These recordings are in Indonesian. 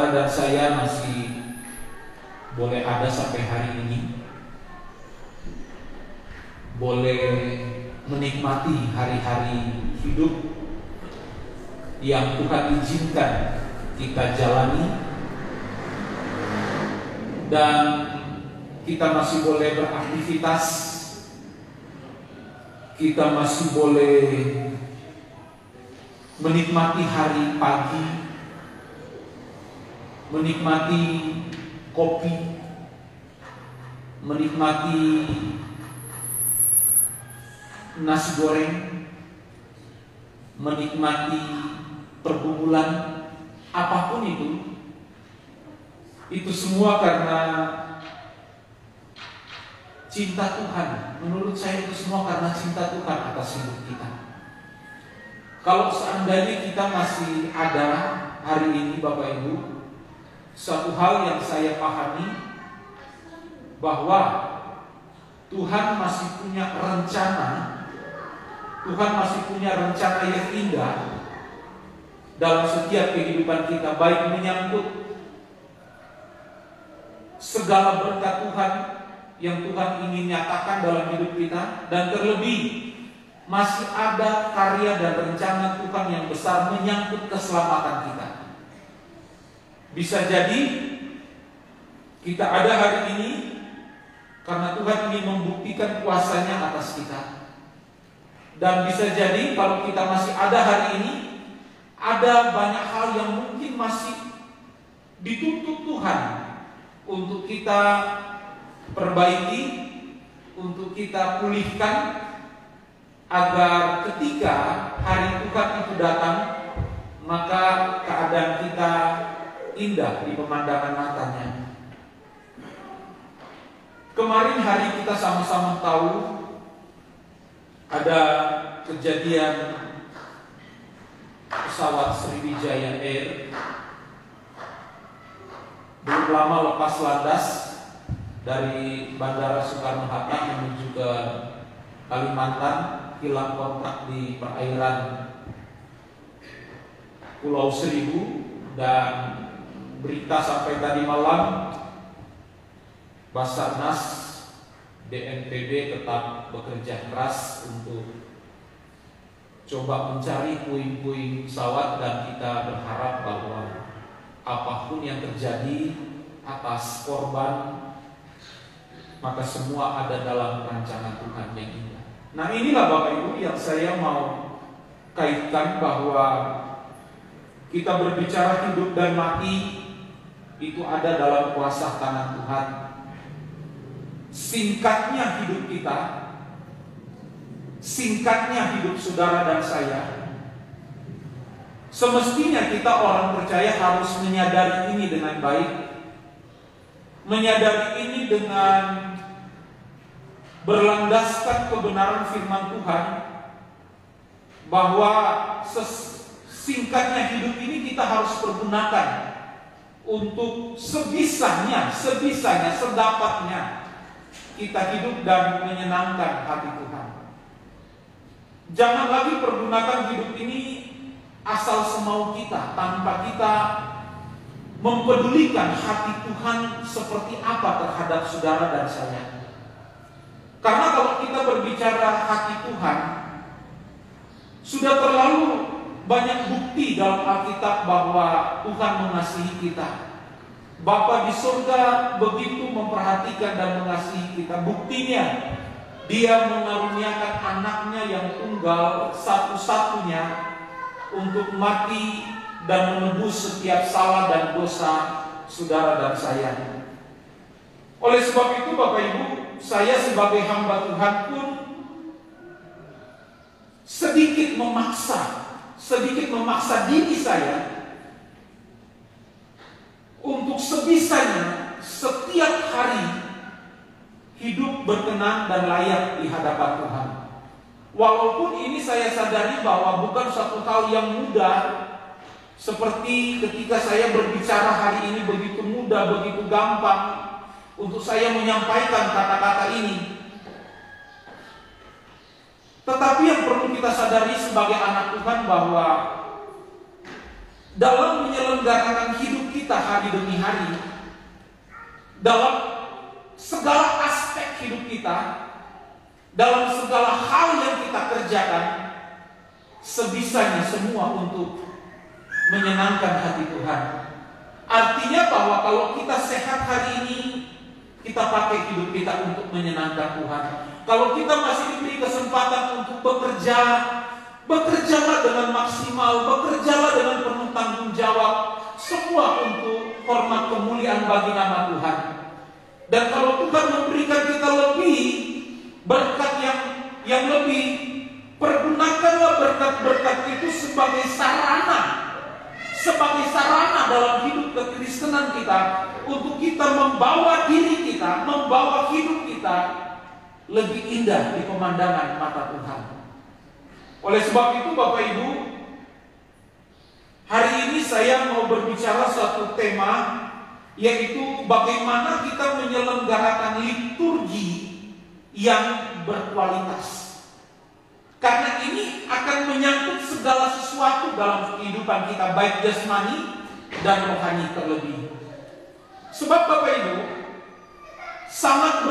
saudara dan saya masih boleh ada sampai hari ini, boleh menikmati hari-hari hidup yang Tuhan izinkan kita jalani, dan kita masih boleh beraktivitas, kita masih boleh menikmati hari pagi, menikmati kopi, menikmati nasi goreng, menikmati pergumulan, apapun itu semua karena cinta Tuhan. Menurut saya itu semua karena cinta Tuhan atas hidup kita. Kalau seandainya kita masih ada hari ini, Bapak Ibu, satu hal yang saya pahami, bahwa Tuhan masih punya rencana, Tuhan masih punya rencana yang indah dalam setiap kehidupan kita, baik menyangkut segala berkat Tuhan yang Tuhan ingin nyatakan dalam hidup kita, dan terlebih masih ada karya dan rencana Tuhan yang besar menyangkut keselamatan kita. Bisa jadi kita ada hari ini karena Tuhan ingin membuktikan kuasanya atas kita. Dan bisa jadi kalau kita masih ada hari ini, ada banyak hal yang mungkin masih dituntut Tuhan untuk kita perbaiki, untuk kita pulihkan, agar ketika hari Tuhan itu datang, maka keadaan kita indah di pemandangan matanya. Kemarin hari kita sama-sama tahu ada kejadian pesawat Sriwijaya Air belum lama lepas landas dari Bandara Soekarno-Hatta menuju ke Kalimantan, hilang kontak di perairan Pulau Seribu, dan berita sampai tadi malam Basarnas BNPB tetap bekerja keras untuk coba mencari puing-puing pesawat, dan kita berharap bahwa apapun yang terjadi atas korban, maka semua ada dalam rancangan Tuhan yang indah. Nah, inilah Bapak Ibu yang saya mau kaitkan, bahwa kita berbicara hidup dan mati itu ada dalam kuasa tangan Tuhan. Singkatnya hidup kita, singkatnya hidup saudara dan saya, semestinya kita orang percaya harus menyadari ini dengan baik, menyadari ini dengan berlandaskan kebenaran firman Tuhan, bahwa singkatnya hidup ini kita harus pergunakan untuk sebisanya, sedapatnya kita hidup dan menyenangkan hati Tuhan. Jangan lagi pergunakan hidup ini asal semau kita, tanpa kita mempedulikan hati Tuhan seperti apa terhadap saudara dan saya. Karena kalau kita berbicara hati Tuhan, sudah terlalu banyak bukti dalam Alkitab bahwa Tuhan mengasihi kita. Bapa di surga begitu memperhatikan dan mengasihi kita. Buktinya, Dia mengaruniakan anaknya yang tunggal satu-satunya untuk mati dan menebus setiap salah dan dosa saudara dan saya. Oleh sebab itu Bapak Ibu, saya sebagai hamba Tuhan pun sedikit memaksa diri saya untuk sebisanya setiap hari hidup berkenan dan layak di hadapan Tuhan. Walaupun ini saya sadari bahwa bukan satu hal yang mudah, seperti ketika saya berbicara hari ini begitu mudah, begitu gampang untuk saya menyampaikan kata-kata ini. Tetapi yang perlu kita sadari sebagai anak Tuhan, bahwa dalam menyelenggarakan hidup hidup kita hari demi hari, dalam segala aspek hidup kita, dalam segala hal yang kita kerjakan, sebisanya semua untuk menyenangkan hati Tuhan. Artinya bahwa kalau kita sehat hari ini, kita pakai hidup kita untuk menyenangkan Tuhan. Kalau kita masih diberi kesempatan untuk bekerja, bekerjalah dengan maksimal, bekerjalah dengan penuh tanggung jawab, semua untuk hormat kemuliaan bagi nama Tuhan. Dan kalau Tuhan memberikan kita lebih berkat yang lebih, pergunakanlah berkat-berkat itu sebagai sarana dalam hidup kekristenan kita, untuk kita membawa diri kita, membawa hidup kita lebih indah di pemandangan mata Tuhan. Oleh sebab itu Bapak Ibu, hari ini saya mau berbicara suatu tema, yaitu bagaimana kita menyelenggarakan liturgi yang berkualitas. Karena ini akan menyangkut segala sesuatu dalam kehidupan kita, baik jasmani dan rohani terlebih. Sebab Bapak Ibu, sangat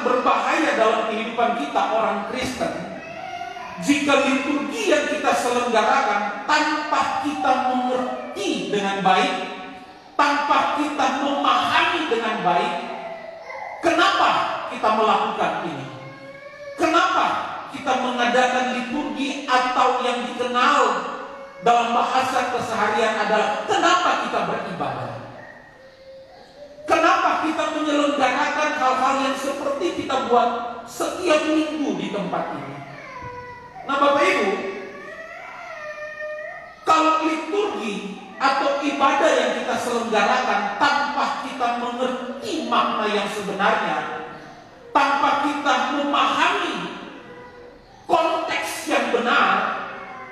berbahaya dalam kehidupan kita orang Kristen jika liturgi yang kita selenggarakan tanpa kita mengerti dengan baik, tanpa kita memahami dengan baik, kenapa kita melakukan ini? Kenapa kita mengadakan liturgi, atau yang dikenal dalam bahasa keseharian adalah kenapa kita beribadah? Kenapa kita menyelenggarakan hal-hal yang seperti kita buat setiap minggu di tempat ini? Nah Bapak Ibu, kalau liturgi atau ibadah yang kita selenggarakan tanpa kita mengerti makna yang sebenarnya, tanpa kita memahami konteks yang benar,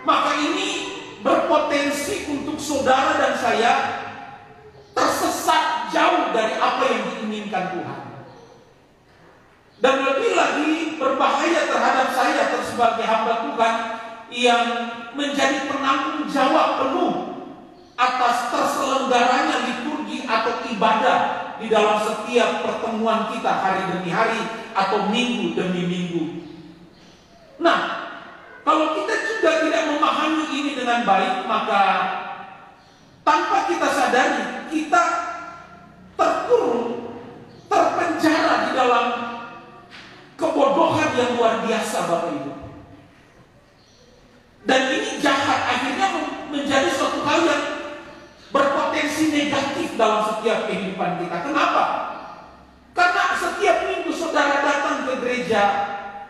maka ini berpotensi untuk saudara dan saya tersesat jauh dari apa yang diinginkan Tuhan. Dan lebih lagi berbahaya terhadap saya sebagai hamba Tuhan yang menjadi penanggung jawab penuh atas terselenggaranya liturgi atau ibadah di dalam setiap pertemuan kita hari demi hari atau minggu demi minggu. Nah, kalau kita juga tidak memahami ini dengan baik, maka tanpa kita sadari kita terkurung, terpenjara di dalam kebodohan yang luar biasa Bapak Ibu. Dan ini jahat, akhirnya menjadi suatu hal yang berpotensi negatif dalam setiap kehidupan kita. Kenapa? Karena setiap minggu saudara datang ke gereja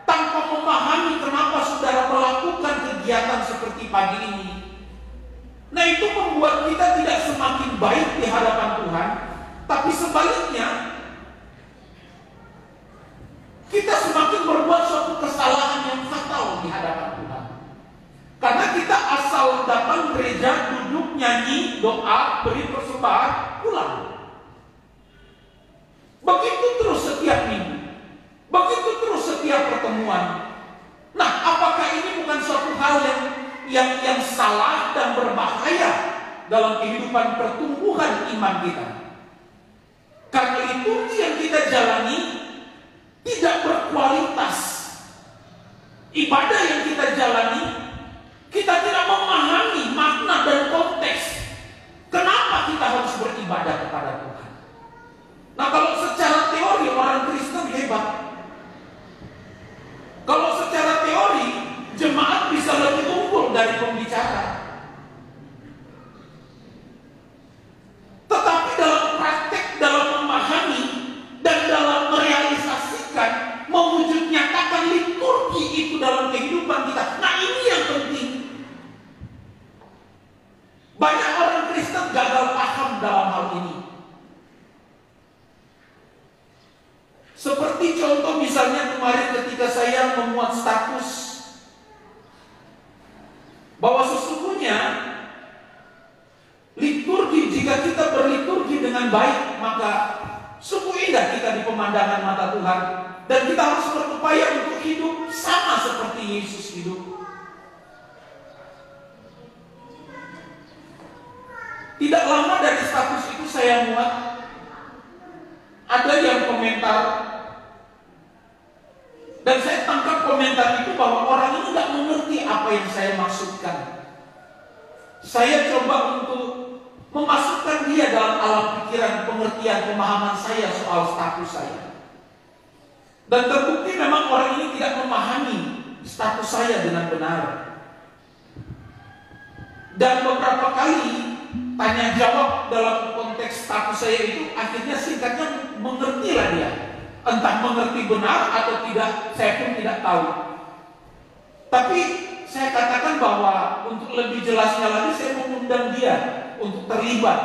tanpa memahami kenapa saudara melakukan kegiatan seperti pagi ini. Nah, itu membuat kita tidak semakin baik di hadapan Tuhan, tapi sebaliknya kita semakin berbuat suatu kesalahan yang fatal di hadapan Tuhan. Karena kita asal datang gereja, duduk, nyanyi, doa, beri persembahan, pulang. Begitu terus setiap minggu, begitu terus setiap pertemuan. Nah, apakah ini bukan suatu hal yang salah dan berbahaya dalam kehidupan pertumbuhan iman kita? Karena liturgi yang kita jalani tidak berkualitas. Ibadah yang kita jalani, kita tidak memahami makna dan konteks kenapa kita harus beribadah kepada Tuhan. Nah, kalau secara teori orang Kristen hebat. Kalau secara teori jemaat bisa lebih unggul dari pembicara. Tetapi dalam praktek, dalam memahami dan dalam merealisasikan, mewujud nyatakan liturgi itu dalam kehidupan kita. Nah, ini yang penting. Banyak orang Kristen gagal paham dalam hal ini. Seperti contoh misalnya kemarin ketika saya memuat status bahwa sesungguhnya liturgi, jika kita berliturgi dengan baik, maka sungguh indah kita di pemandangan mata Tuhan. Dan kita harus berupaya untuk hidup sama seperti Yesus hidup. Tidak lama dari status itu saya muat, ada yang komentar, dan saya tangkap komentar itu bahwa orang ini tidak mengerti apa yang saya maksudkan. Saya coba untuk memasukkan dia dalam alam pikiran, pengertian, pemahaman saya soal status saya. Dan terbukti memang orang ini tidak memahami status saya dengan benar. Dan beberapa kali tanya jawab dalam konteks status saya itu akhirnya singkatnya mengertilah dia. Entah mengerti benar atau tidak, saya pun tidak tahu. Tapi saya katakan bahwa untuk lebih jelasnya lagi saya mengundang dia untuk terlibat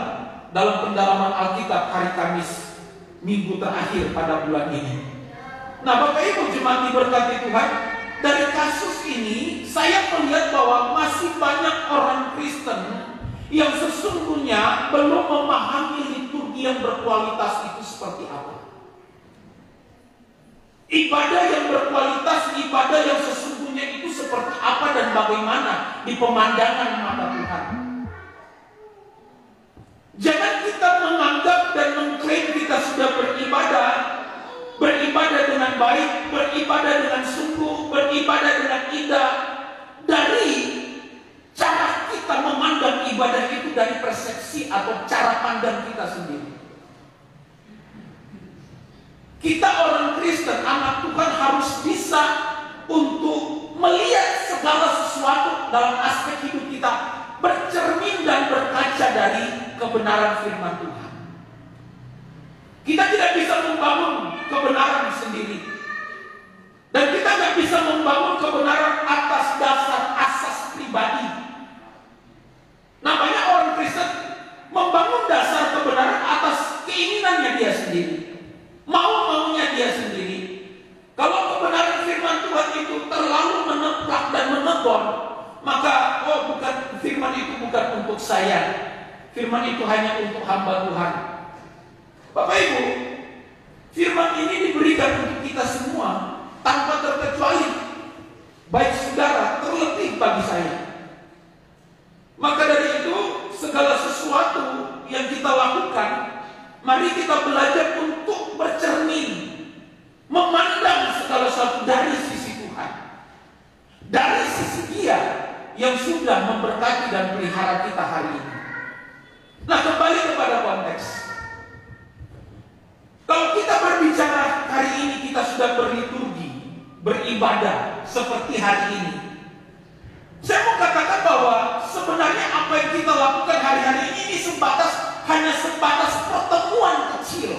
dalam pendalaman Alkitab hari Kamis minggu terakhir pada bulan ini. Nah, Bapak Ibu jemaat diberkati Tuhan, dari kasus ini saya melihat bahwa masih banyak orang Kristen yang sesungguhnya belum memahami liturgi yang berkualitas itu seperti apa. Ibadah yang berkualitas, ibadah yang sesungguhnya itu seperti apa dan bagaimana di pemandangan mata Tuhan. Jangan kita menganggap dan mengklaim kita sudah beribadah dengan baik, beribadah dengan sungguh, beribadah dengan indah, dari cara kita memandang ibadah itu dari persepsi atau cara pandang kita sendiri. Kita orang Kristen, anak Tuhan harus bisa untuk melihat segala sesuatu dalam aspek hidup kita, bercermin dan berkaca dari kebenaran firman Tuhan. Kita tidak bisa membangun kebenaran sendiri. Dan kita tidak bisa membangun kebenaran atas dasar asas pribadi. Namanya orang Kristen membangun dasar kebenaran atas keinginannya dia sendiri, mau-maunya dia sendiri. Kalau kebenaran firman Tuhan itu terlalu meneplak dan menegon, maka firman itu bukan untuk saya. Firman itu hanya untuk hamba Tuhan. Bapak Ibu, firman ini diberikan untuk kita semua tanpa terkecuali, baik saudara, terlebih bagi saya. Maka dari itu, segala sesuatu yang kita lakukan, mari kita belajar untuk bercermin, memandang segala sesuatu dari sisi Tuhan, dari sisi Dia yang sudah memberkati dan pelihara kita hari ini. Nah, kembali kepada konteks. Kalau kita berbicara hari ini kita sudah berliturgi, beribadah seperti hari ini, saya mau katakan bahwa sebenarnya apa yang kita lakukan hari-hari ini hanya sebatas pertemuan kecil.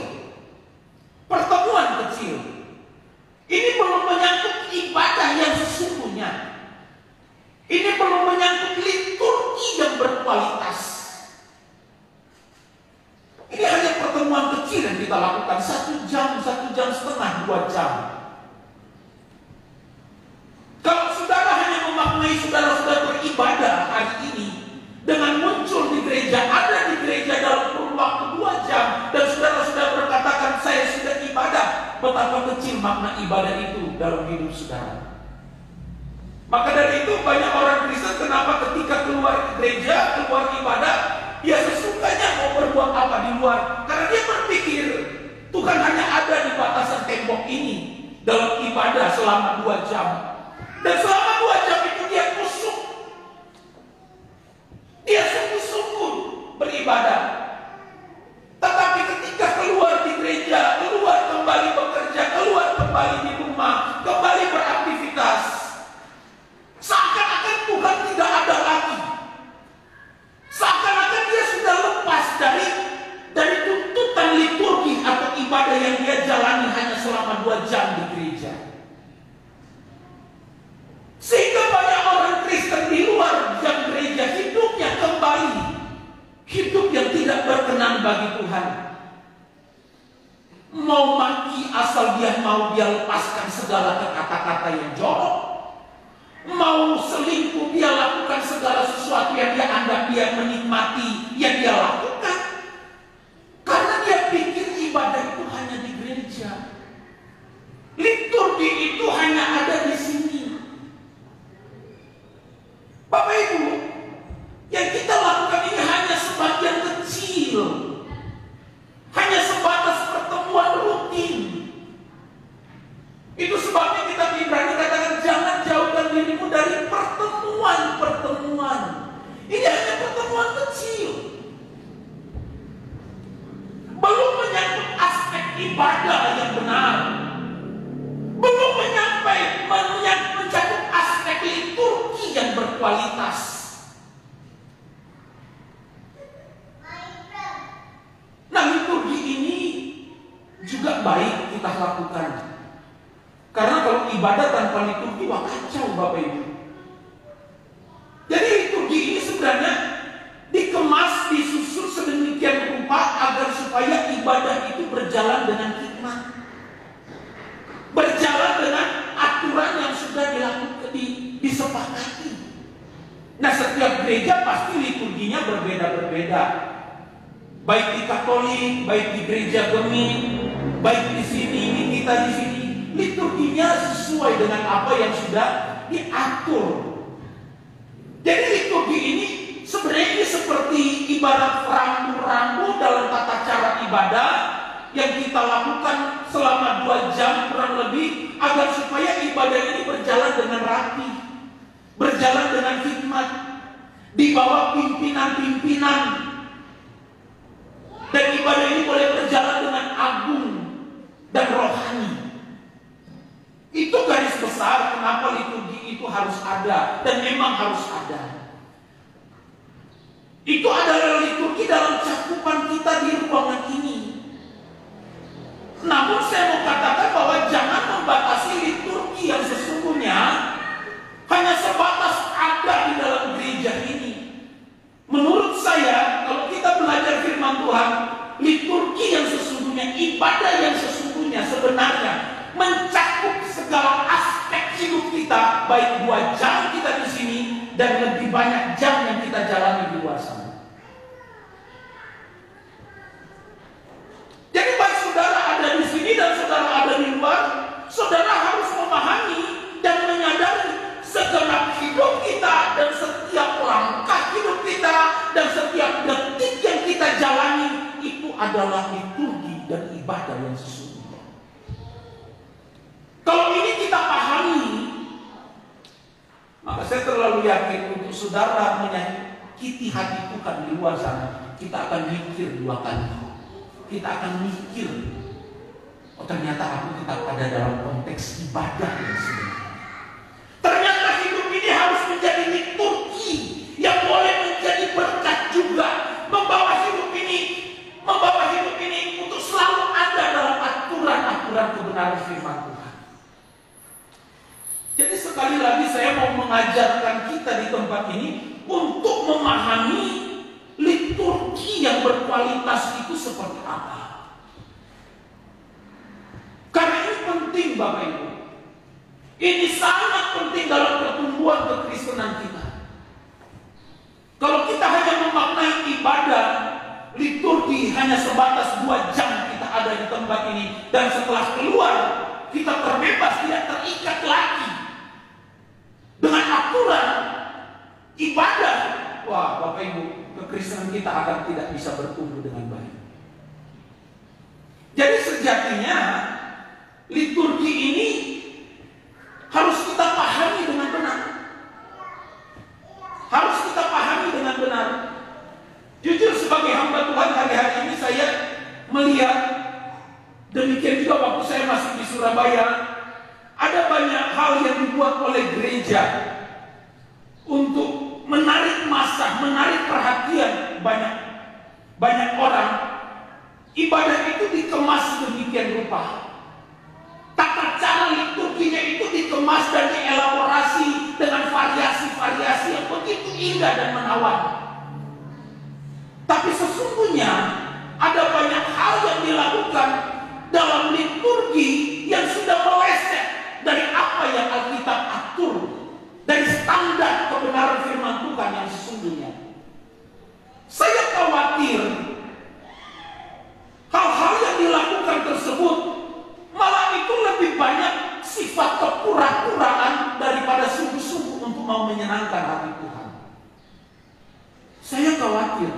Pertemuan kecil. Ini belum menyangkut ibadah yang sesungguhnya. Ini belum menyangkut liturgi yang berkualitas. Ini hanya pertemuan kecil yang kita lakukan 1 jam, 1 jam setengah, 2 jam. Kalau saudara hanya memaknai saudara sudah beribadah hari ini dengan muncul di gereja, ada di gereja dalam kurun waktu 2 jam, dan saudara sudah berkatakan saya sudah ibadah, betapa kecil makna ibadah itu dalam hidup saudara. Maka dari itu banyak orang Kristen kenapa ketika keluar gereja, keluar ibadah, dia sesukanya mau berbuat apa di luar, karena dia berpikir Tuhan hanya ada di batasan tembok ini dalam ibadah selama 2 jam. Dan selama 2 jam itu dia kusuk, dia sungguh-sungguh beribadah. Tetapi ketika keluar di gereja, keluar kembali bekerja, keluar kembali di rumah, kembali beraktivitas, seakan-akan Tuhan tidak ada lagi. Seakan-akan dia sudah lepas dari tuntutan liturgi atau ibadah yang dia jalani hanya selama 2 jam di gereja. Sehingga banyak orang Kristen di luar jam gereja hidupnya kembali hidup yang tidak berkenan bagi Tuhan. Mau mati asal dia mau, dia lepaskan segala kata-kata yang jorok. Mau selingkuh, dia lakukan segala sesuatu yang dia anggap dia menikmati, yang dia lakukan. Karena dia pikir ibadah itu hanya di gereja. Liturgi itu hanya ada di sini. Bapak Ibu, yang kita lakukan ini hanya sebagian kecil kecil. Belum menyangkut aspek ibadah yang benar. Belum mencakup aspek liturgi yang berkualitas. Nah, liturgi ini juga baik kita lakukan. Karena kalau ibadah tanpa liturgi, wah kacau Bapak Ibu. Jadi liturgi ini sebenarnya dikemas, disusun sedemikian rupa agar supaya ibadah itu berjalan dengan hikmat, berjalan dengan aturan yang sudah disepakati. Nah, setiap gereja pasti liturginya berbeda-berbeda. Baik di Katolik, baik di gereja Gemini, baik di sini, kita di sini, liturginya sesuai dengan apa yang sudah diatur. Jadi liturgi ini sebenarnya seperti ibarat rambu-rambu dalam tata cara ibadah yang kita lakukan selama 2 jam kurang lebih agar supaya ibadah ini berjalan dengan rapi, berjalan dengan hikmat, di bawah pimpinan-pimpinan, dan ibadah ini boleh berjalan dengan agung dan rohani. Itu garis besar kenapa liturgi itu harus ada, dan memang harus ada. Itu adalah liturgi dalam cakupan kita di ruangan ini. Namun saya mau katakan bahwa jangan membatasi liturgi yang sesungguhnya hanya sebatas ada di dalam gereja ini. Menurut saya, kalau kita belajar firman Tuhan, liturgi yang sesungguhnya, ibadah yang sesungguhnya sebenarnya mencakup segala aspek hidup kita, baik 2 jam kita di sini dan lebih banyak jam yang kita jalani di luar sana. Jadi baik saudara ada di sini dan saudara ada di luar, saudara harus memahami dan menyadari segenap hidup kita dan setiap langkah hidup kita dan setiap detik yang kita jalani itu adalah liturgi dan ibadah yang sesungguhnya. Kalau ini kita pahami, maka saya terlalu yakin untuk saudara menyakiti hati Tuhan di luar sana, kita akan mikir 2 kali. Kita akan mikir, oh ternyata aku tetap ada dalam konteks ibadah yang sebenarnya. Ternyata hidup ini harus menjadi liturgi yang boleh menjadi berkat juga, membawa hidup ini untuk selalu ada dalam aturan-aturan kebenaran firman Tuhan. Jadi sekali lagi saya mau mengajarkan kita di tempat ini untuk memahami liturgi yang berkualitas itu seperti apa. Karena ini penting Bapak Ibu. Ini sangat penting dalam pertumbuhan kekristenan kita. Kalau kita hanya memaknai ibadah, liturgi hanya sebatas 2 jam kita ada di tempat ini, dan setelah keluar kita terbebas, tidak terikat lagi dengan aturan ibadah, wah Bapak Ibu, kekristenan kita akan tidak bisa bertumbuh dengan baik. Jadi sejatinya liturgi ini harus kita pahami dengan benar. Harus kita pahami dengan benar. Jujur sebagai hamba Tuhan hari-hari ini saya melihat, demikian juga waktu saya masih di Surabaya, ada banyak hal yang dibuat oleh gereja untuk menarik massa, menarik perhatian banyak orang. Ibadah itu dikemas sedemikian rupa. Tata cara liturginya itu dikemas dan dielaborasi dengan variasi-variasi yang begitu indah dan menawan. Tapi sesungguhnya ada banyak hal yang dilakukan dalam liturgi yang sudah meleset dari apa yang Alkitab atur, dari standar kebenaran firman Tuhan yang sesungguhnya. Saya khawatir hal-hal yang dilakukan tersebut malah itu lebih banyak sifat kepura-puraan daripada sungguh-sungguh untuk mau menyenangkan hati Tuhan. Saya khawatir.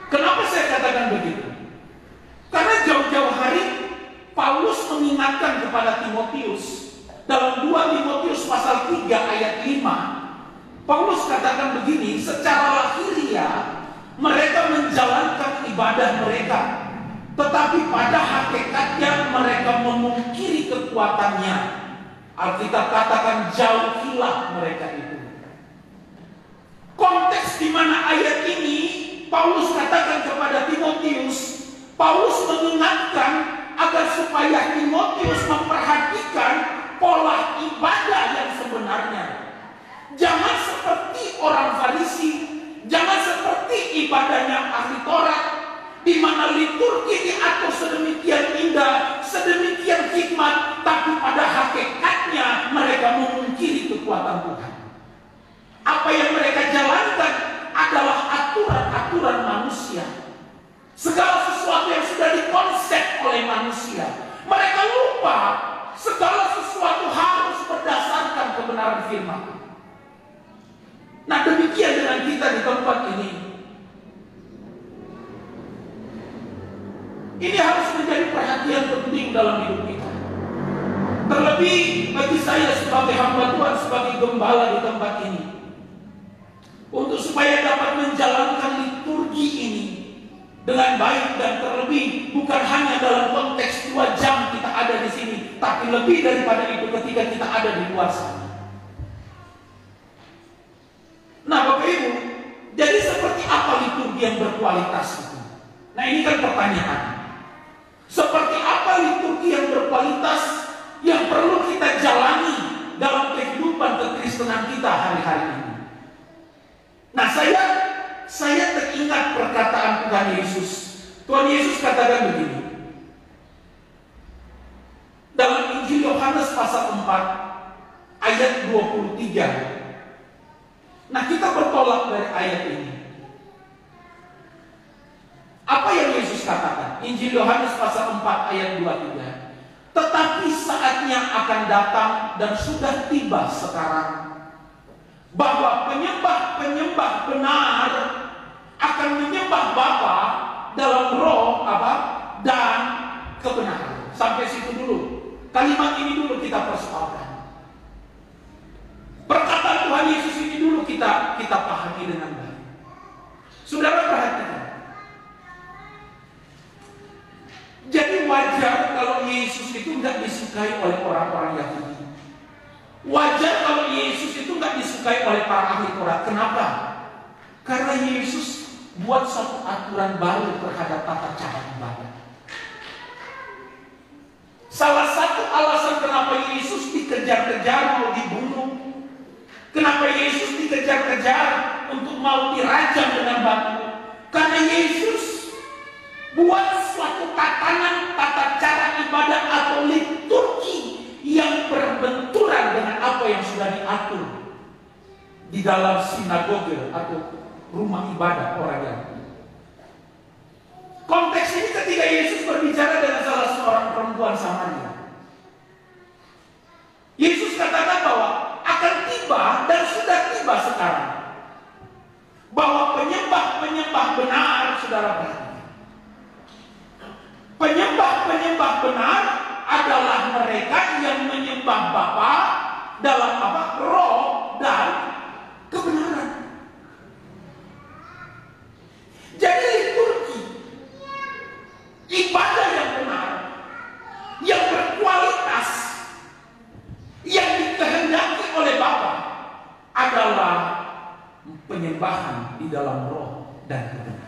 Kenapa saya katakan begitu? Karena jauh-jauh hari Paulus mengingatkan kepada Timotius dalam 2 Timotius pasal 3 ayat 5. Paulus katakan begini, secara lahiriah mereka menjalankan ibadah mereka, tetapi pada hakikatnya mereka memungkiri kekuatannya. Alkitab katakan jauhilah mereka itu. Konteks di mana ayat ini Paulus katakan kepada Timotius, Paulus mengingatkan agar supaya Timotius memperhatikan pola ibadah yang sebenarnya. Jangan seperti orang Farisi, jangan seperti ibadahnya ahli Taurat, di mana liturgi diatur sedemikian indah, sedemikian hikmat, tapi pada hakikatnya mereka memungkiri kekuatan Tuhan. Apa yang mereka jalankan adalah aturan-aturan manusia. Segala sesuatu yang sudah dikonsep oleh manusia. Mereka lupa segala sesuatu harus berdasarkan kebenaran firman. Nah, demikian dengan kita di tempat ini. Ini harus menjadi perhatian penting dalam hidup kita. Terlebih bagi saya sebagai hamba Tuhan, sebagai gembala di tempat ini, untuk supaya dapat menjalankan liturgi ini dengan baik, dan terlebih bukan hanya dalam konteks 2 jam kita ada di sini, tapi lebih daripada itu ketika kita ada di luar sana. Nah, Bapak Ibu, jadi seperti apa liturgi yang berkualitas itu? Nah, ini kan pertanyaan. Seperti apa liturgi yang berkualitas yang perlu kita jalani dalam kehidupan kekristenan kita hari-hari ini? Nah, saya teringat perkataan Tuhan Yesus. Tuhan Yesus katakan begini. Dalam Injil Yohanes pasal 4 ayat 23. Nah, kita bertolak dari ayat ini. Apa yang Yesus katakan? Injil Yohanes pasal 4 ayat 23. Tetapi saatnya akan datang dan sudah tiba sekarang, bahwa penyembah-penyembah benar akan menyembah Bapa dalam roh dan kebenaran. Sampai situ dulu. Kalimat ini dulu kita persoalkan. Perkataan Tuhan Yesus ini dulu kita pahami dengan baik. Saudara perhatikan. Jadi wajar kalau Yesus itu nggak disukai oleh orang-orang Yahudi. Wajar kalau Yesus itu nggak disukai oleh para ahli Taurat. Kenapa? Karena Yesus buat suatu aturan baru terhadap tata cara ibadah. Salah satu alasan kenapa Yesus dikejar-kejar mau dibunuh, kenapa Yesus dikejar-kejar untuk mau dirajam dengan batu, karena Yesus buat suatu tatanan tata cara ibadah atau liturgi yang berbenturan dengan apa yang sudah diatur di dalam sinagoge atau rumah ibadah orang Yahudi. Konteks ini ketika Yesus berbicara dengan salah seorang perempuan Samaria, Yesus katakan bahwa akan tiba dan sudah tiba sekarang, bahwa penyembah-penyembah benar, saudara perhatikan, penyembah-penyembah benar adalah mereka yang menyembah Bapa dalam roh dan kebenaran. Jadi liturgi, ibadah yang benar, yang berkualitas, yang dikehendaki oleh Bapa adalah penyembahan di dalam roh dan kebenaran.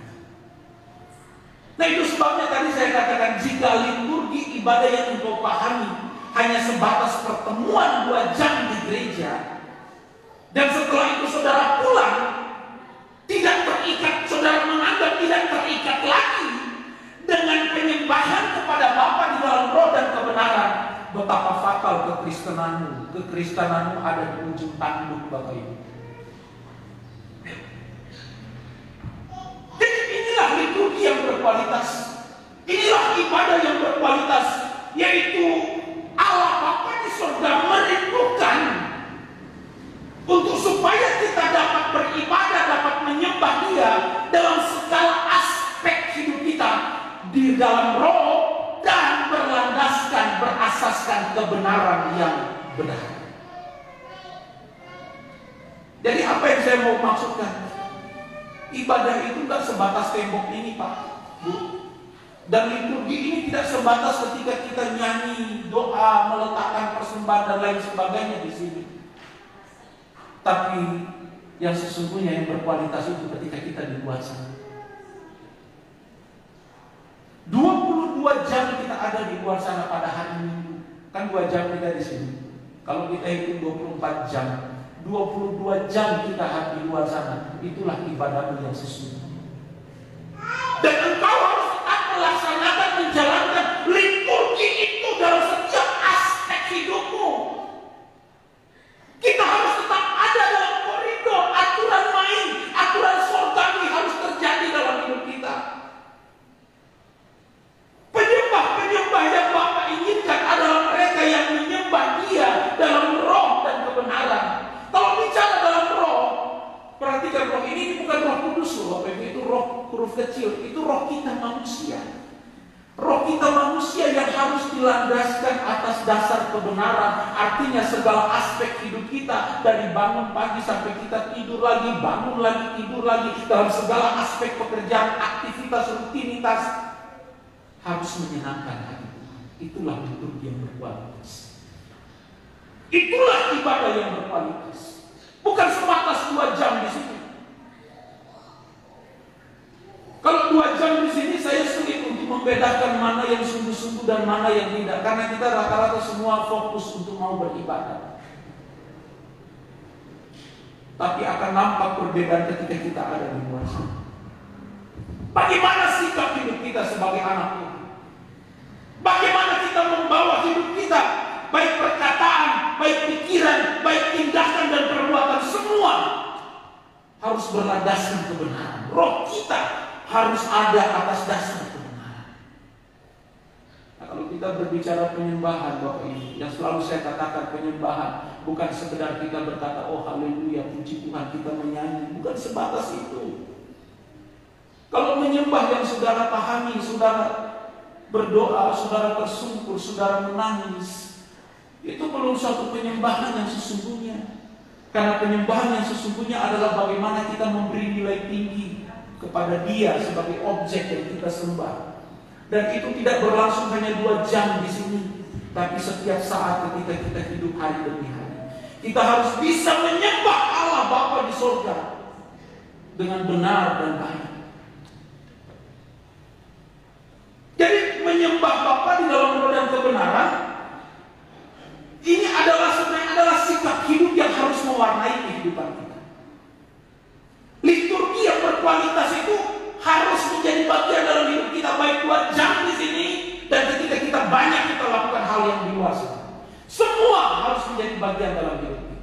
Nah, itu sebabnya tadi saya katakan, jika liturgi ibadah yang engkau pahami hanya sebatas pertemuan 2 jam di gereja, dan setelah itu saudara pulang, tidak terikat, saudara menganggap tidak terikat lagi dengan penyembahan kepada Bapa di dalam roh dan kebenaran, betapa fatal kekristenanmu. Kekristenanmu ada di ujung tanduk, Bapak Ibu. Jadi inilah liturgi yang berkualitas. Inilah ibadah yang berkualitas, yaitu Allah Bapa di surga merindukan untuk supaya kita dapat beribadah, dapat menyembah Dia dalam segala aspek hidup kita, di dalam roh dan berlandaskan, berasaskan kebenaran yang benar. Jadi apa yang saya mau maksudkan, ibadah itu nggak sebatas tembok ini Pak, Bu. Dan liturgi ini tidak sebatas ketika kita nyanyi, doa, meletakkan persembahan dan lain sebagainya di sini. Tapi yang sesungguhnya yang berkualitas itu ketika kita di luar sana. 22 jam kita ada di luar sana pada hari Minggu. Kan 2 jam kita di sini. Kalau kita hitung 24 jam, 22 jam kita ada di luar sana. Itulah ibadahmu yang sesungguhnya. Dan engkau harus tetap melaksanakan, menjalankan liturgi itu dalam setiap aspek hidupmu. Kita harus tetap ada dalam koridor, aturan main, aturan surgawi harus terjadi dalam hidup kita. Penyembah-penyembah yang Bapak inginkan adalah mereka yang menyembah Dia dalam roh dan kebenaran. Kalau bicara dalam roh, perhatikan roh ini bukan roh kudus loh, Bapak Ibu, itu roh huruf kecil, itu roh kita manusia. Roh kita manusia yang harus dilandaskan atas dasar kebenaran. Artinya segala aspek hidup kita, dari bangun pagi sampai kita tidur lagi, bangun lagi, tidur lagi, dalam segala aspek pekerjaan, aktivitas, rutinitas, harus menyenangkan hati Tuhan. Itulah liturgi yang berkualitas. Itulah ibadah yang berkualitas. Bukan sebatas 2 jam di sini. Kalau 2 jam di sini saya sulit untuk membedakan mana yang sungguh-sungguh dan mana yang tidak, karena kita rata-rata semua fokus untuk mau beribadah. Tapi akan nampak perbedaan ketika kita ada di luar sana. Bagaimana sikap hidup kita sebagai anak Tuhan? Bagaimana kita membawa hidup kita, baik perkataan, baik pikiran, baik tindakan dan perbuatan, semua harus berlandaskan kebenaran. Roh kita harus ada atas dasar kebenaran. Nah, kalau kita berbicara penyembahan, Bapak Ibu, yang selalu saya katakan, penyembahan bukan sekedar kita berkata, oh haleluya, puji Tuhan, kita menyanyi, bukan sebatas itu. Kalau menyembah yang saudara pahami, saudara berdoa, saudara tersungkur, saudara menangis, itu belum suatu penyembahan yang sesungguhnya. Karena penyembahan yang sesungguhnya adalah bagaimana kita memberi nilai tinggi kepada Dia sebagai objek yang kita sembah. Dan itu tidak berlangsung hanya 2 jam di sini, tapi setiap saat ketika kita hidup hari demi hari. Kita harus bisa menyembah Allah Bapa di surga dengan benar dan baik. Jadi menyembah Bapa di dalam roh dan kebenaran, ini sebenarnya adalah sikap hidup yang harus mewarnai kehidupan kita. Liturgi yang berkualitas itu harus menjadi bagian dalam hidup kita, baik 2 jam di sini dan ketika kita banyak kita lakukan hal yang di luar sana. Semua harus menjadi bagian dalam hidup kita.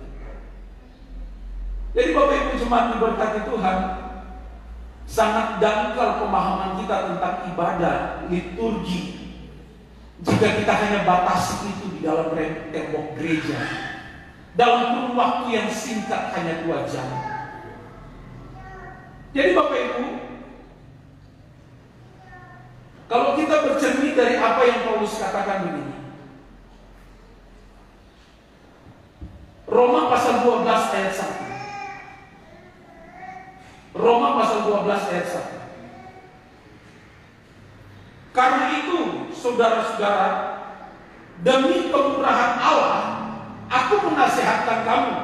Jadi Bapak Ibu jemaat diberkati Tuhan, sangat dangkal pemahaman kita tentang ibadah, liturgi, jika kita hanya batasi itu di dalam tembok gereja dalam kurun waktu yang singkat, hanya 2 jam. Jadi Bapak Ibu, kalau kita bercermin dari apa yang Paulus katakan begini, Roma pasal 12 ayat 1. Roma pasal 12 ayat 1. Karena itu, saudara-saudara, demi kemurahan Allah, aku menasihatkan kamu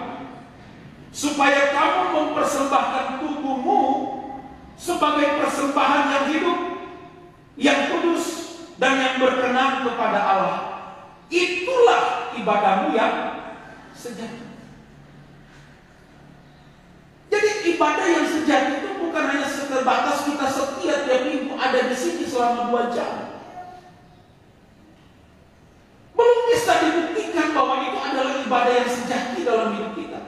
supaya kamu mempersembahkan tubuhmu sebagai persembahan yang hidup, yang kudus, dan yang berkenan kepada Allah. Itulah ibadahmu yang sejati. Jadi ibadah yang sejati itu bukan hanya sebatas kita setia tiap minggu ada di sini selama 2 jam. Belum bisa dibuktikan bahwa itu adalah ibadah yang sejati dalam hidup kita.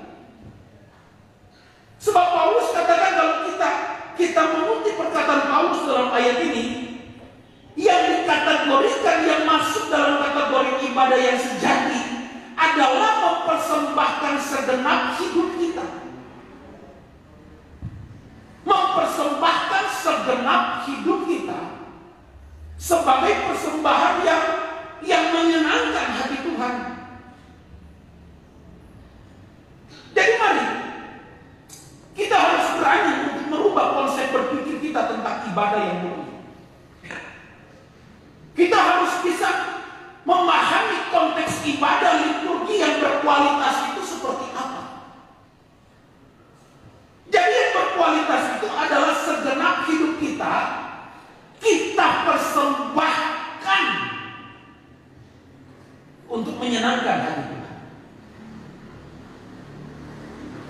Sebab Paulus katakan, kalau kita mengutip perkataan Paulus dalam ayat ini, yang dikategorikan, yang masuk dalam kategori ibadah yang sejati adalah mempersembahkan segenap hidup kita. Mempersembahkan segenap hidup kita sebagai persembahan yang menyenangkan hati Tuhan. Jadi mari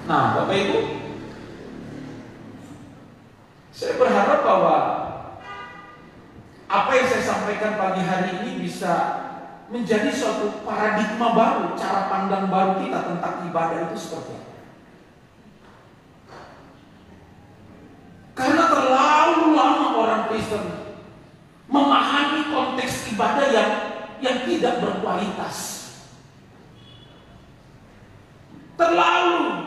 Nah, Bapak Ibu, saya berharap bahwa apa yang saya sampaikan pagi hari ini bisa menjadi suatu paradigma baru, cara pandang baru kita tentang ibadah itu seperti apa. Karena terlalu lama orang Kristen memahami konteks ibadah yang tidak berkualitas. Terlalu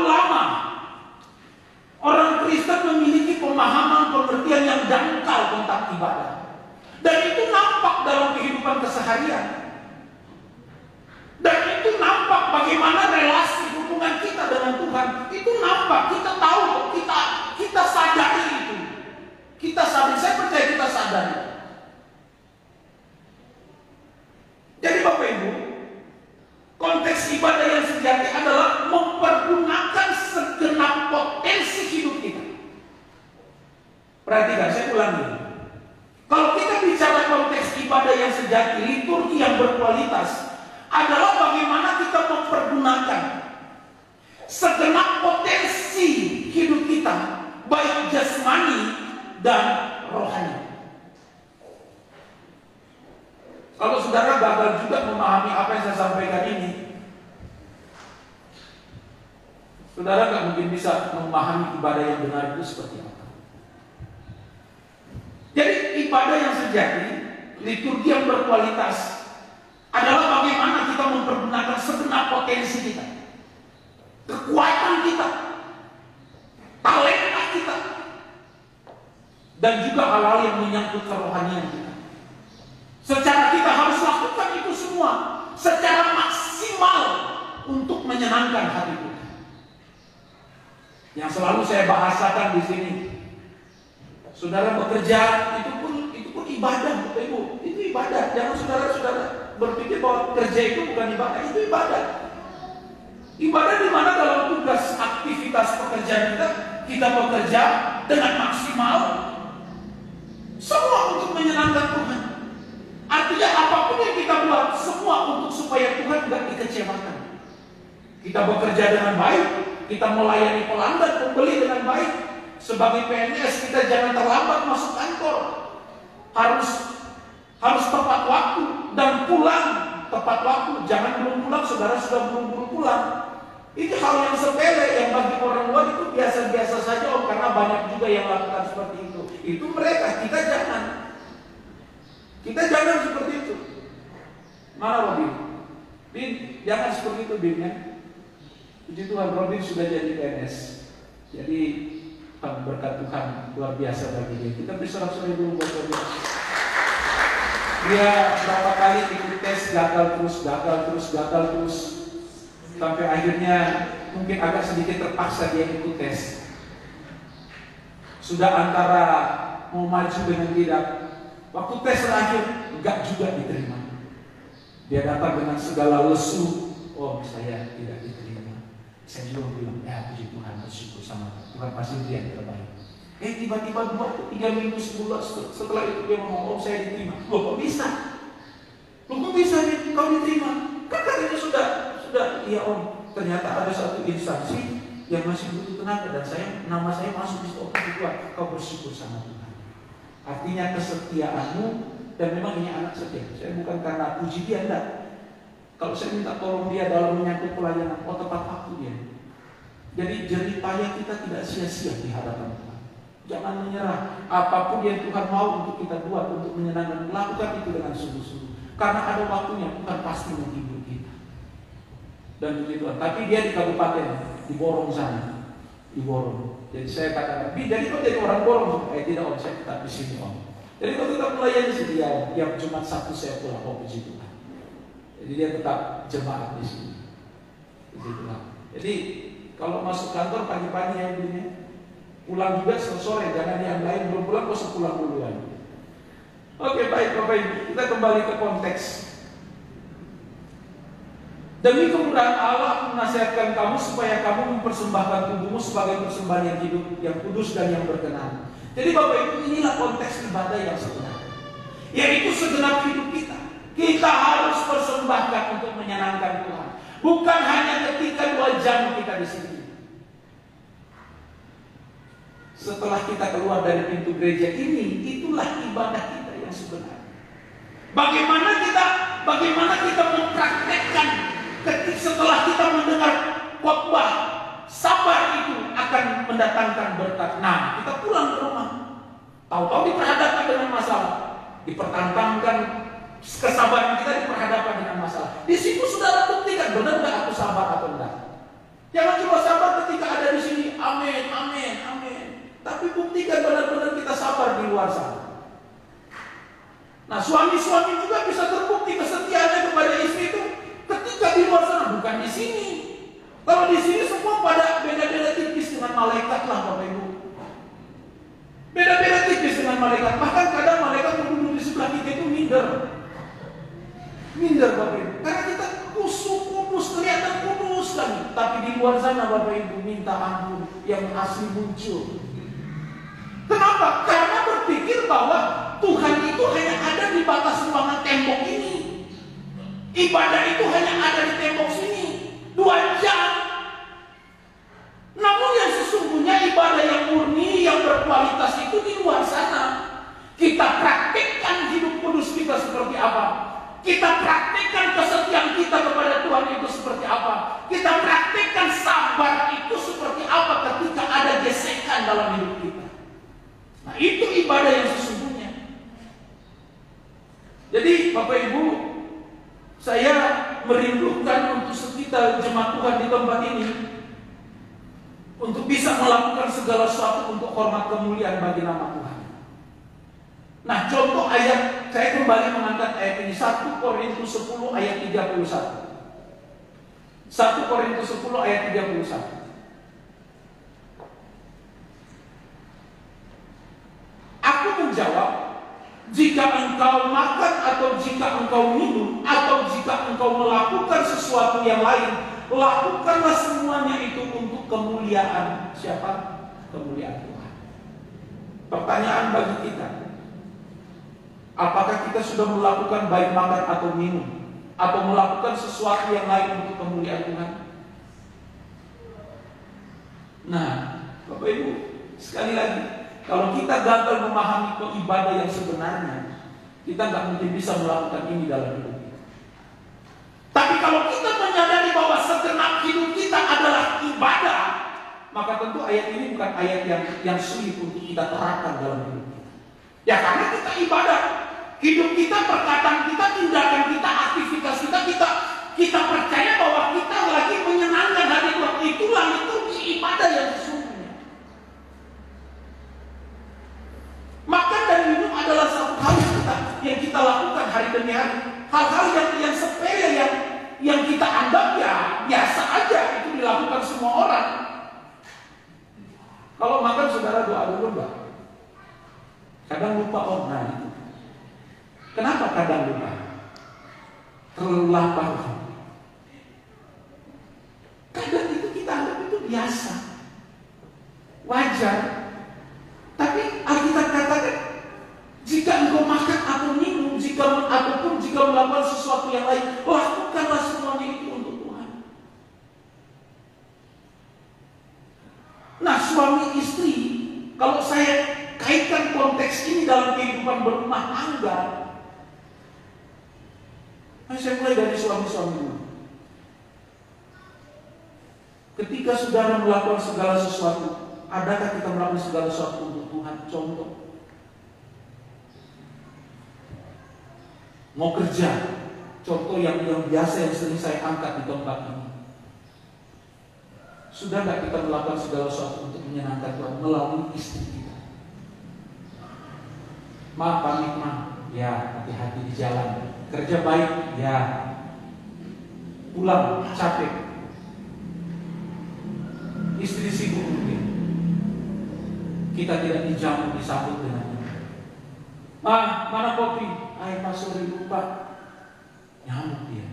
lama orang Kristen memiliki pemahaman pengertian yang dangkal tentang ibadah. Dan itu nampak dalam kehidupan keseharian. Dan itu nampak bagaimana relasi hubungan kita dengan Tuhan. Itu nampak, kita tahu, kita sadari itu. Kita sadari, saya percaya kita sadari. Jadi Bapak Ibu, konteks ibadah yang sejati adalah mempergunakan segenap potensi hidup kita. Perhatikan, saya ulangi. Kalau kita bicara konteks ibadah yang sejati, liturgi yang berkualitas, adalah bagaimana kita mempergunakan segenap potensi hidup kita, baik jasmani dan rohani. Kalau saudara gagal juga memahami apa yang saya sampaikan ini, saudara nggak mungkin bisa memahami ibadah yang benar itu seperti apa. Jadi ibadah yang sejati, liturgi yang berkualitas adalah bagaimana kita mempergunakan segenap potensi kita, kekuatan kita, talenta kita, dan juga hal-hal yang menyangkut kerohanian kita. Secara kita harus lakukan itu semua secara maksimal untuk menyenangkan hati kita. Yang selalu saya bahasakan di sini, saudara bekerja itu pun ibadah, Bapak Ibu. Itu ibadah. Jangan saudara berpikir bahwa kerja itu bukan ibadah. Itu ibadah. Ibadah di mana dalam tugas aktivitas pekerjaan kita bekerja dengan maksimal, semua untuk menyenangkan Tuhan. Artinya apapun yang kita buat, semua untuk supaya Tuhan tidak dikecewakan. Kita bekerja dengan baik, kita melayani pelanggan, pembeli dengan baik. Sebagai PNS kita jangan terlambat masuk kantor. Harus tepat waktu dan pulang tepat waktu. Jangan belum pulang, saudara sudah buru-buru pulang. Itu hal yang sepele yang bagi orang luar itu biasa-biasa saja, karena banyak juga yang lakukan seperti itu. Itu mereka, kita jangan. Kita jangan seperti itu. Mana Robin? Bin, jangan seperti itu Bin ya. Puji Tuhan, Robin sudah jadi PNS. Jadi berkat Tuhan luar biasa bagi dia. Kita beri sorak-sorai dulu buat Robin. Dia berapa kali ikut tes, gagal terus. Sampai akhirnya mungkin agak sedikit terpaksa dia ikut tes. Sudah antara mau maju dengan tidak. Waktu tes terakhir enggak juga diterima. Dia datang dengan segala lesu. Oh, saya tidak diterima. Saya juga bilang, ya puji Tuhan, bersyukur sama Tuhan, pasti dia yang terbaik. Tiba-tiba 2-3 minggu sebulan setelah itu dia ngomong, oh saya diterima. Loh kok bisa? Kau diterima? Kan katanya sudah iya Om. Ternyata ada satu instansi yang masih butuh tenaga dan nama saya masuk di situ. Oh puji Tuhan, kau bersyukur sama Tuhan. Artinya kesetiaanmu, dan memang ini anak setia. Saya bukan karena puji dia, enggak. Kalau saya minta tolong dia dalam menyangkut pelayanan, oh tepat waktu dia. Jadi jerih payah kita tidak sia-sia di hadapan Tuhan. Jangan menyerah. Apapun yang Tuhan mau untuk kita buat untuk menyenangkan, lakukan itu dengan sungguh-sungguh. Karena ada waktunya Tuhan pasti menghibur kita. Dan begitu. Tapi dia di kabupaten, di Borong sana, di Borong. Jadi saya katakan, jadi kau jadi orang Borong? Tidak Om, saya tetap di sini Om. Jadi kau tetap melayani sini ya, yang cuma Sabtu saya pulang. Oh puji Tuhan. Jadi dia tetap jemaat di sini. Puji Tuhan. Jadi kalau masuk kantor pagi-pagi ya begini, pulang juga sore, jangan yang lain belum pulang, kau pulang duluan. Oke baik Bapak Ibu, kita kembali ke konteks. Demi kemudahan Allah menasihatkan kamu supaya kamu mempersembahkan tubuhmu sebagai persembahan yang hidup, yang kudus dan yang berkenan. Jadi Bapak Ibu, inilah konteks ibadah yang sebenarnya, yaitu segenap hidup kita. Kita harus persembahkan untuk menyenangkan Tuhan. Bukan hanya ketika 2 jam kita kita di sini. Setelah kita keluar dari pintu gereja ini, itulah ibadah kita yang sebenarnya. Bagaimana kita mempraktekkan setelah kita mendengar khotbah, sabar itu akan mendatangkan berkat. Nah, kita pulang ke rumah, tahu-tahu diperhadapkan dengan masalah, dipertentangkan kesabaran kita, diperhadapkan dengan masalah. Di situ saudara buktikan benar nggak aku sabar atau enggak. Jangan cuma sabar ketika ada di sini, amin, amin, amin. Tapi buktikan benar-benar kita sabar di luar sana. Nah, suami-suami juga bisa terbukti kesetiaannya kepada istri itu ketika di luar sana, bukan di sini. Kalau di sini semua pada beda-beda tipis dengan malaikat lah, Bapak Ibu. Beda-beda tipis dengan malaikat. Bahkan kadang malaikat duduk di sebelah kita itu minder. Minder, Bapak Ibu. Karena kita kudus, kelihatan kudus kan. Tapi di luar sana, Bapak Ibu, minta ampun yang asli muncul. Kenapa? Karena berpikir bahwa Tuhan itu hanya ada di batas ruangan tembok ini. Ibadah itu hanya ada di tembok sini 2 jam. Namun yang sesungguhnya ibadah yang murni, yang berkualitas itu di luar sana. Kita praktikkan hidup kudus kita seperti apa. Kita praktikkan kesetiaan kita kepada Tuhan itu seperti apa. Kita praktikkan sabar itu seperti apa ketika ada gesekan dalam hidup kita. Nah, itu ibadah yang sesungguhnya. Jadi Bapak Ibu, saya merindukan untuk sekitar jemaat Tuhan di tempat ini untuk bisa melakukan segala sesuatu untuk hormat kemuliaan bagi nama Tuhan. Nah, contoh ayat, saya kembali mengangkat ayat ini, 1 Korintus 10 ayat 31. 1 Korintus 10 ayat 31. Aku menjawab, jika engkau makan atau jika engkau minum atau jika engkau melakukan sesuatu yang lain, lakukanlah semuanya itu untuk kemuliaan siapa? Kemuliaan Tuhan. Pertanyaan bagi kita, apakah kita sudah melakukan baik makan atau minum atau melakukan sesuatu yang lain untuk kemuliaan Tuhan? Nah, Bapak Ibu, sekali lagi, kalau kita gagal memahami ibadah yang sebenarnya, kita nggak mungkin bisa melakukan ini dalam hidup kita. Tapi kalau kita menyadari bahwa segenap hidup kita adalah ibadah, maka tentu ayat ini bukan ayat yang sulit untuk kita terapkan dalam hidup kita. Ya karena kita ibadah, hidup kita, perkataan kita, tindakan kita, aktivitas kita percaya bahwa kita lagi menyenangkan hati Tuhan. Itulah itu ibadah yang sesungguhnya. Makan dan minum adalah satu hal yang kita lakukan hari demi hari. Hal-hal yang sepele yang kita anggap ya biasa aja, itu dilakukan semua orang. Kalau makan saudara doa dulu enggak? Kadang lupa, oh nah itu. Kenapa kadang lupa? Terlalu lapar. Kadang itu kita anggap itu biasa, wajar. Tapi Alkitab katakan, jika engkau makan atau minum, jika melakukan sesuatu yang lain, lakukanlah semuanya itu untuk Tuhan. Nah, suami istri, kalau saya kaitkan konteks ini dalam kehidupan berumah tangga, saya mulai dari suami-suami dulu. Ketika saudara melakukan segala sesuatu, adakah kita melakukan segala sesuatu untuk Tuhan? Contoh, mau kerja, contoh yang biasa yang sering saya angkat di tempat ini. Sudah nggak kita melakukan segala sesuatu untuk menyenangkan Tuhan melalui istri kita? Ma, pamit ma, ya hati-hati di jalan. Kerja baik, ya. Pulang capek. Istri sibuk mungkin. Kita tidak dijamu, disambut dengan Ma, mana kopi? Pak sorry lupa. Nyamuk dia.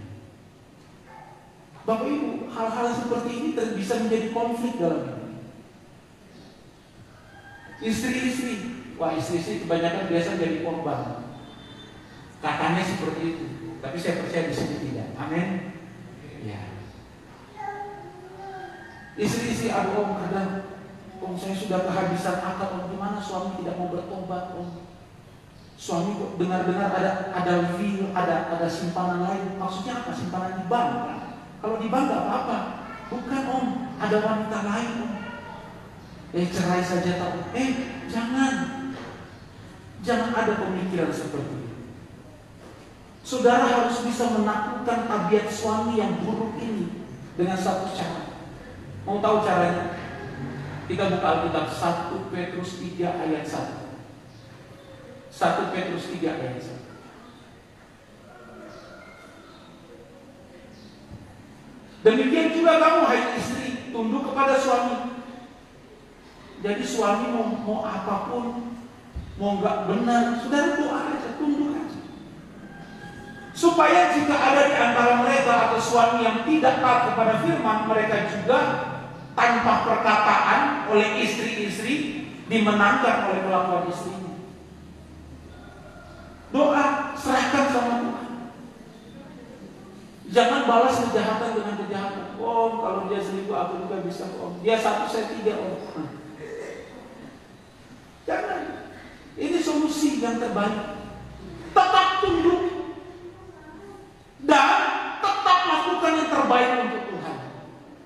Bapak Ibu, hal-hal seperti ini bisa menjadi konflik dalam hidup. Istri-istri, wah istri-istri kebanyakan biasa jadi korban. Katanya seperti itu, tapi saya percaya di sini tidak. Amin. Ya. Istri-istri, aduh om, kadang om saya sudah kehabisan akal, om gimana suami tidak mau bertobat om. Suami kok dengar-dengar ada will, ada simpanan lain. Maksudnya apa? Simpanan di bank kan? Kalau di bank gak apa-apa. Bukan om, ada wanita lain om. Cerai saja tak. Jangan ada pemikiran seperti itu. Saudara harus bisa menaklukkan tabiat suami yang buruk ini dengan satu cara. Mau tahu caranya? Kita buka Alkitab 1 Petrus 3 ayat 1. 1 Petrus 3 ayat 1. Demikian juga kamu hai istri, tunduk kepada suami. Jadi suami mau apapun, mau nggak benar, saudara doa aja, tunduk aja. Supaya jika ada di antara mereka atau suami yang tidak taat kepada firman, mereka juga tanpa perkataan oleh istri-istri dimenangkan oleh kelakuan istrinya. Doa, serahkan sama Tuhan. Jangan balas kejahatan dengan kejahatan. Om, kalau dia selingkuh aku juga bisa om. Dia 1, saya 3 om. Jangan. Ini solusi yang terbaik. Tetap tunduk dan tetap lakukan yang terbaik untuk Tuhan.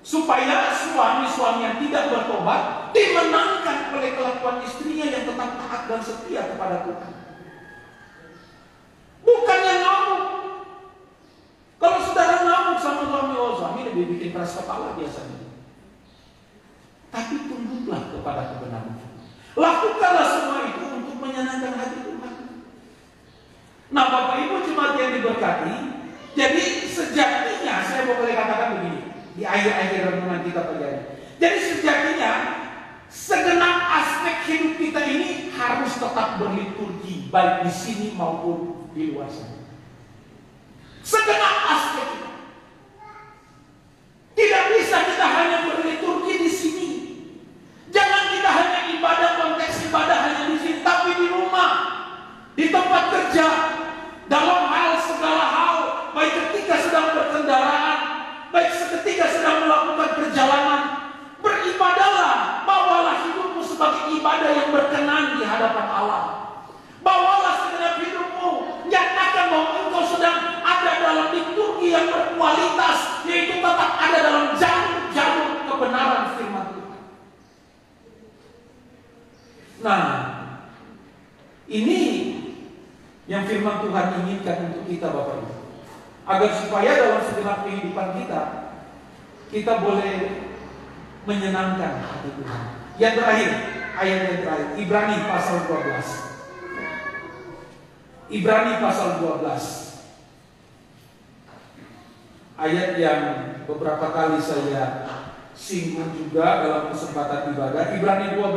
Supaya suami-suami yang tidak bertobat dimenangkan oleh kelakuan istrinya yang tetap taat dan setia kepada Tuhan. Bukannya ngamuk. Kalau saudara ngamuk sama suami, suami lebih bikin keras kepala biasanya. Tapi tunduklah kepada kebenaran. Lakukanlah semua itu untuk menyenangkan hati Tuhan. Nah, Bapak Ibu jemaat yang diberkati, jadi sejatinya saya boleh katakan begini di akhir-akhir renungan kita pagi hari. Jadi sejatinya segenap aspek hidup kita ini harus tetap berliturgi, baik di sini maupun di luar sana. Segenap aspek kita. Tidak bisa kita hanya berliturgi di sini. Jangan kita hanya ibadah, konteks ibadah hanya di sini, tapi di rumah, di tempat kerja, dalam hal segala hal, baik ketika sedang berkendaraan, baik ketika sedang melakukan perjalanan, beribadahlah, bawalah hidupmu sebagai ibadah yang berkenan di hadapan Allah. Bawalah segenap hidupmu, nyatakan bahwa engkau sedang ada dalam liturgi yang berkualitas, yaitu tetap ada dalam jalur kebenaran firman Tuhan. Nah, ini yang firman Tuhan inginkan untuk kita Bapak Ibu, agar supaya dalam segenap kehidupan kita boleh menyenangkan hati Tuhan. Yang terakhir, ayat yang terakhir, Ibrani pasal 12. Ibrani pasal 12, ayat yang beberapa kali saya singgung juga dalam kesempatan ibadah. Ibrani 12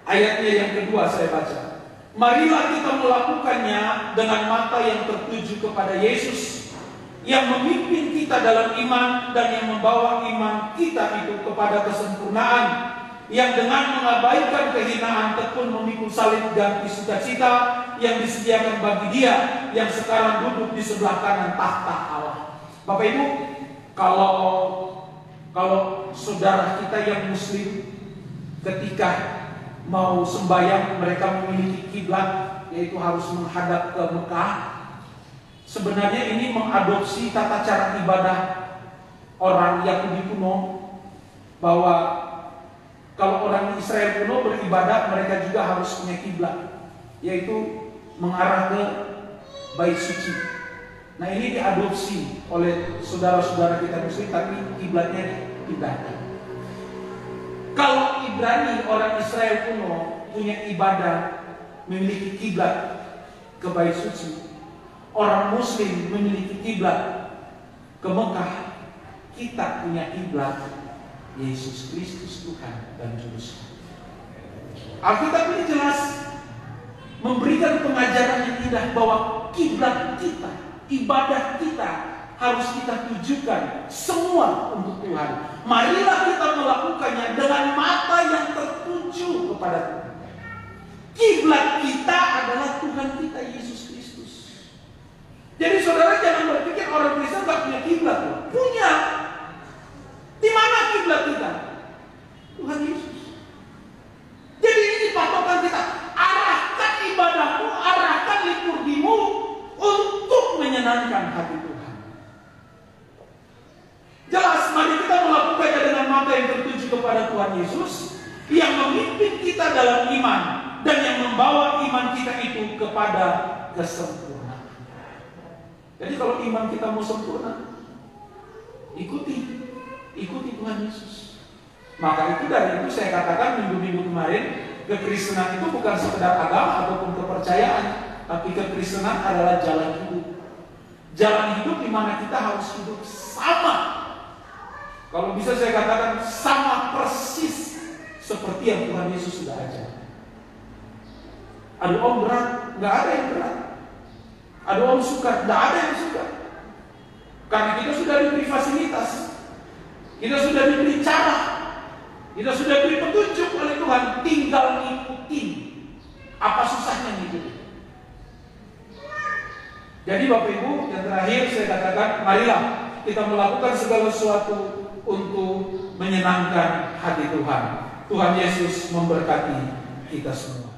ayatnya yang kedua saya baca. Marilah kita melakukannya dengan mata yang tertuju kepada Yesus, yang memimpin kita dalam iman dan yang membawa iman kita itu kepada kesempurnaan, yang dengan mengabaikan kehinaan tekun memikul salib ganti sukacita yang disediakan bagi Dia yang sekarang duduk di sebelah kanan tahta Allah. Bapak Ibu, kalau saudara kita yang muslim ketika mau sembahyang mereka memiliki kiblat, yaitu harus menghadap ke Mekah. Sebenarnya ini mengadopsi tata cara ibadah orang Yahudi kuno, bahwa kalau orang Israel kuno beribadah, mereka juga harus punya kiblat, yaitu mengarah ke Bait Suci. Nah, ini diadopsi oleh saudara-saudara kita Muslim, tapi kiblatnya dipindahkan. Kalau Ibrani, orang Israel kuno, punya ibadah, memiliki kiblat ke Bait Suci, orang Muslim memiliki kiblat ke Mekah, kita punya kiblat Yesus Kristus Tuhan dan Juru Selamat. Alkitab ini jelas memberikan pengajaran yang indah bahwa kiblat kita, ibadah kita harus kita tujukan semua untuk Tuhan. Marilah kita melakukannya dengan mata yang tertuju kepada Tuhan. Kiblat kita adalah Tuhan kita Yesus Kristus. Jadi saudara jangan berpikir orang Kristen gak punya kiblat. Punya. menuju kepada Tuhan Yesus yang memimpin kita dalam iman dan yang membawa iman kita itu kepada kesempurnaan. Jadi kalau iman kita mau sempurna, ikuti Tuhan Yesus. Maka itu dari itu saya katakan minggu-minggu kemarin, kekristenan itu bukan sekedar agama ataupun kepercayaan, tapi kekristenan adalah jalan hidup. Jalan hidup di mana kita harus hidup sama. Kalau bisa saya katakan sama persis seperti yang Tuhan Yesus sudah ajar. Aduh om berat, nggak ada yang berat. Aduh om suka, nggak ada yang suka. Karena kita sudah diberi fasilitas, kita sudah diberi cara, kita sudah diberi petunjuk oleh Tuhan. Tinggal ngikutin. Apa susahnya ngikutin? Jadi Bapak Ibu, yang terakhir saya katakan, marilah kita melakukan segala sesuatu untuk menyenangkan hati Tuhan. Tuhan Yesus memberkati kita semua.